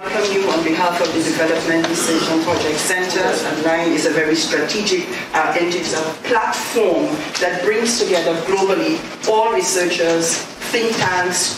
Welcome you on behalf of the Development Research and Project Center. ALiGN is a very strategic entity, it's a platform that brings together globally all researchers, think tanks,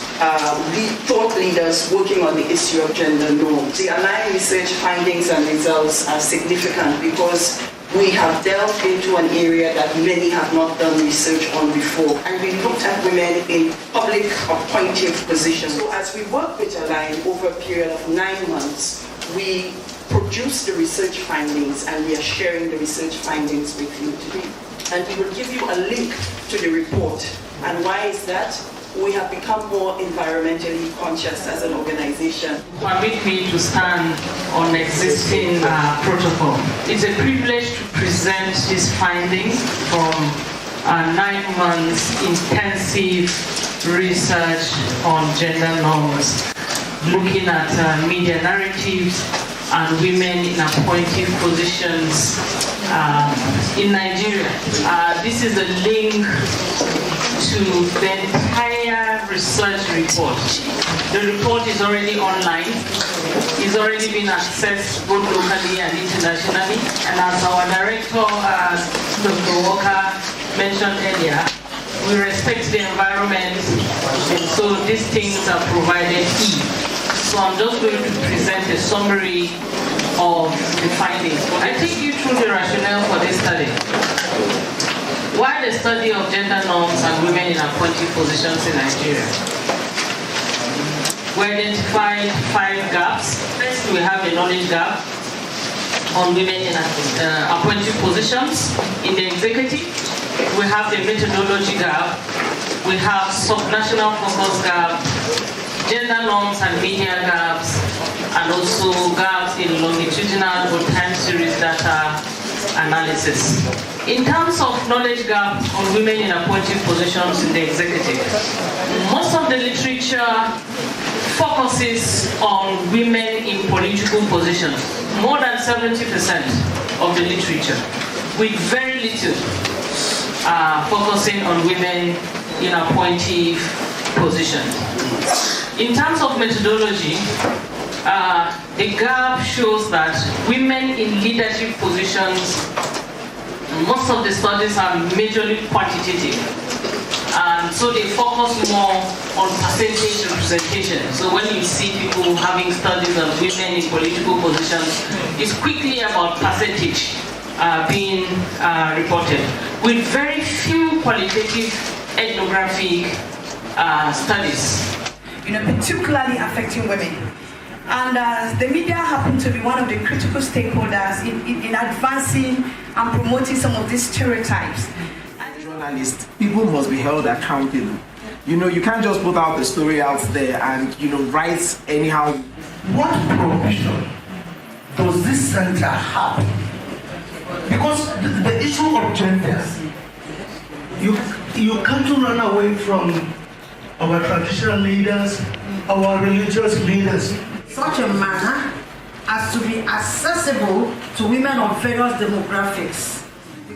thought leaders working on the issue of gender norms. The ALiGN research findings and results are significant because we have delved into an area that many have not done research on before, and we looked at women in public appointive positions. So as we work with ALiGN over a period of 9 months, we produce the research findings and we are sharing the research findings with you today. And we will give you a link to the report. And why is that? We have become more environmentally conscious as an organization. Permit me to stand on existing protocol. It's a privilege to present these findings from 9 months intensive research on gender norms, looking at media narratives and women in appointive positions in Nigeria. This is a link to the entire research report. The report is already online. It's already been accessed both locally and internationally. And as our director, Dr. Walker, mentioned earlier, we respect the environment, and so these things are provided So I'm just going to present a summary of the findings. I take you through the rationale for this study. Why the study of gender norms and women in appointive positions in Nigeria? We identified 5 gaps. First, we have a knowledge gap on women in appointive positions in the executive. We have the methodology gap. We have subnational focus gap, gender norms and media gaps, and also gaps in longitudinal or time series data analysis. In terms of knowledge gap on women in appointive positions in the executive, most of the literature focuses on women in political positions, more than 70% of the literature, with very little focusing on women in appointive positions. In terms of methodology, the gap shows that women in leadership positions, most of the studies are majorly quantitative. And so they focus more on percentage representation. So when you see people having studies on women in political positions, it's quickly about percentage being reported, with very few qualitative ethnographic studies. Particularly affecting women. And the media happen to be one of the critical stakeholders in advancing and promoting some of these stereotypes. Journalists, people must be held accountable. You can't just put out the story out there and, write anyhow. What provision does this center have? Because the issue of gender, you can't run away from our traditional leaders, our religious leaders. Such a manner as to be accessible to women of various demographics.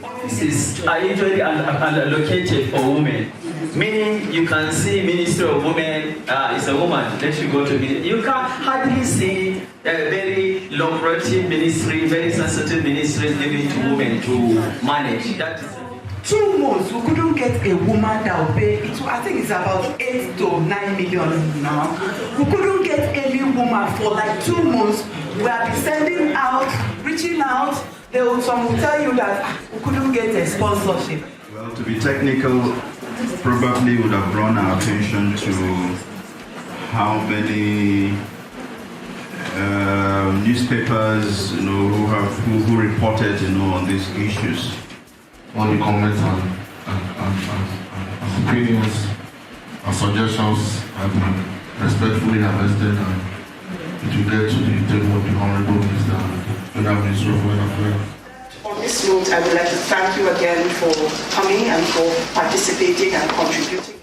Offices are usually allocated for women, meaning you can see Ministry of Women is a woman. Let you go to ministry. You can hardly see a very lucrative ministry, very sensitive ministry given to women to manage. That is 2 months, we couldn't get a woman that will pay. I think it's about 8 to 9 million now. We couldn't get any woman for like 2 months. We have been sending out, reaching out. Some will tell you that we couldn't get a sponsorship. Well, to be technical, probably would have drawn our attention to how many newspapers, who reported, on these issues. All the comments and opinions and suggestions have been respectfully harvested, and it will get to the table of the Honorable Minister and the Minister of Foreign Affairs. On this note, I would like to thank you again for coming and for participating and contributing.